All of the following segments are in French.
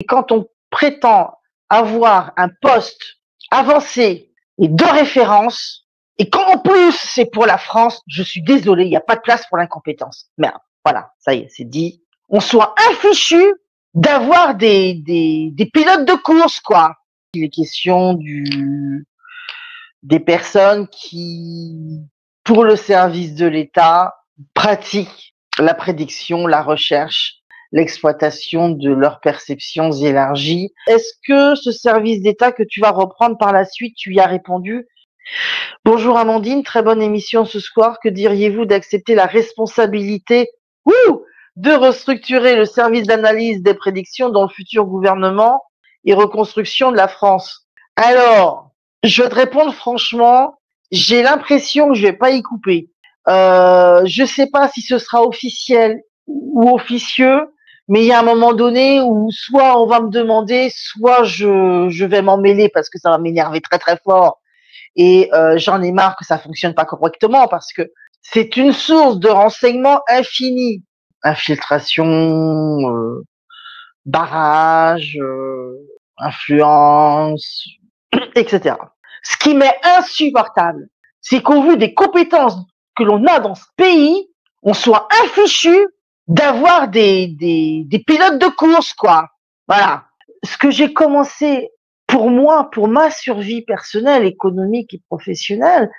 Et quand on prétend avoir un poste avancé et de référence, et qu'en plus c'est pour la France, je suis désolée, il n'y a pas de place pour l'incompétence. Merde, voilà, ça y est, c'est dit. On soit infichu d'avoir des pilotes de course, quoi. Il est question des personnes qui, pour le service de l'État, pratiquent la prédiction, la recherche, l'exploitation de leurs perceptions élargies. Est-ce que ce service d'État que tu vas reprendre par la suite, tu y as répondu? Bonjour Amandine, très bonne émission ce soir. Que diriez-vous d'accepter la responsabilité de restructurer le service d'analyse des prédictions dans le futur gouvernement et reconstruction de la France? Alors, je vais te répondre franchement, j'ai l'impression que je vais pas y couper. Je sais pas si ce sera officiel ou officieux, mais il y a un moment donné où soit on va me demander, soit je vais m'en mêler parce que ça va m'énerver très très fort. Et j'en ai marre que ça fonctionne pas correctement parce que c'est une source de renseignements infinie. Infiltration, barrage, influence, etc. Ce qui m'est insupportable, c'est qu'au vu des compétences que l'on a dans ce pays, on soit infichu d'avoir des pilotes de course, quoi. Voilà. Ce que j'ai commencé pour moi, pour ma survie personnelle, économique et professionnelle,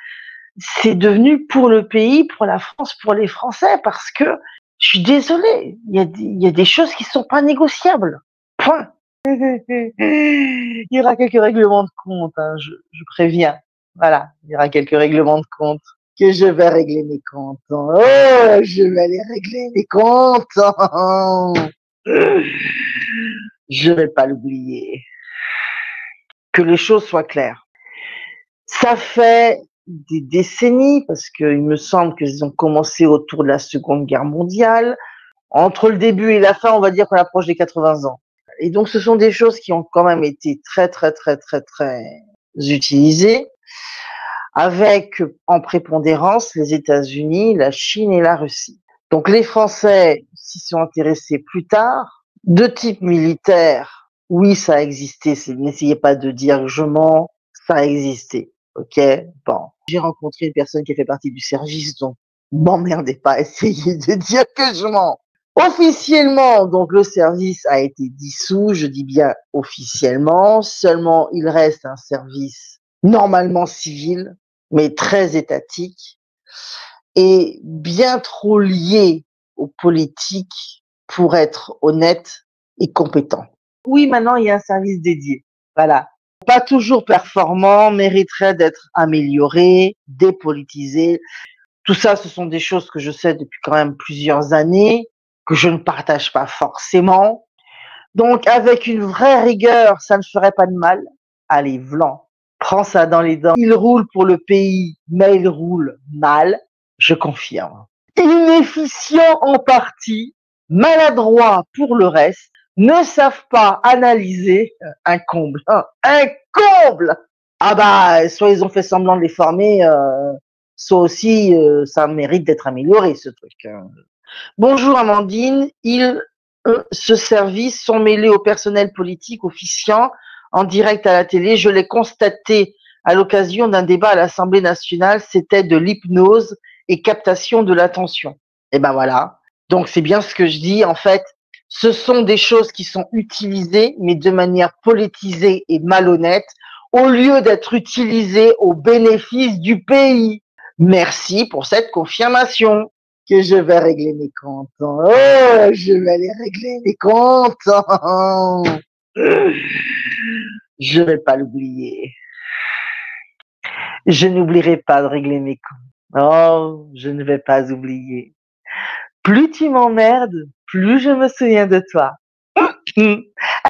c'est devenu pour le pays, pour la France, pour les Français, parce que je suis désolée, il y a des choses qui sont pas négociables. Point. Il y aura quelques règlements de compte, hein, je préviens. Voilà, il y aura quelques règlements de compte que je vais régler mes comptes. Oh, je vais les régler mes comptes. Je vais pas l'oublier. Que les choses soient claires. Ça fait des décennies, parce qu'il me semble qu'ils ont commencé autour de la Seconde Guerre mondiale. Entre le début et la fin, on va dire qu'on approche des 80 ans. Et donc, ce sont des choses qui ont quand même été très, très, très, très, très utilisées, avec en prépondérance les États-Unis, la Chine et la Russie. Donc, les Français s'y sont intéressés plus tard. De type militaire, oui, ça a existé. N'essayez pas de dire que je mens, ça a existé. Ok, bon. J'ai rencontré une personne qui a fait partie du service, donc m'emmerdez pas à essayer de dire que je mens. Officiellement, donc le service a été dissous, je dis bien officiellement, seulement il reste un service normalement civil, mais très étatique et bien trop lié aux politiques pour être honnête et compétent. Oui, maintenant il y a un service dédié. Voilà. Pas toujours performant, mériterait d'être amélioré, dépolitisé. Tout ça, ce sont des choses que je sais depuis quand même plusieurs années, que je ne partage pas forcément. Donc, avec une vraie rigueur, ça ne ferait pas de mal. Allez, Vlan, prends ça dans les dents. Il roule pour le pays, mais il roule mal, je confirme. Inefficient en partie, maladroit pour le reste, ne savent pas analyser un comble. Un comble! Ah bah, soit ils ont fait semblant de les former, soit aussi ça mérite d'être amélioré ce truc. Bonjour Amandine, ce service sont mêlés au personnel politique officiant en direct à la télé. Je l'ai constaté à l'occasion d'un débat à l'Assemblée nationale, c'était de l'hypnose et captation de l'attention. Et ben voilà. Donc c'est bien ce que je dis. En fait, ce sont des choses qui sont utilisées, mais de manière politisée et malhonnête, au lieu d'être utilisées au bénéfice du pays. Merci pour cette confirmation que je vais régler mes comptes. Oh, je vais les régler mes comptes. Je vais pas l'oublier. Je n'oublierai pas de régler mes comptes. Oh, je ne vais pas oublier. Plus tu m'emmerdes, plus je me souviens de toi.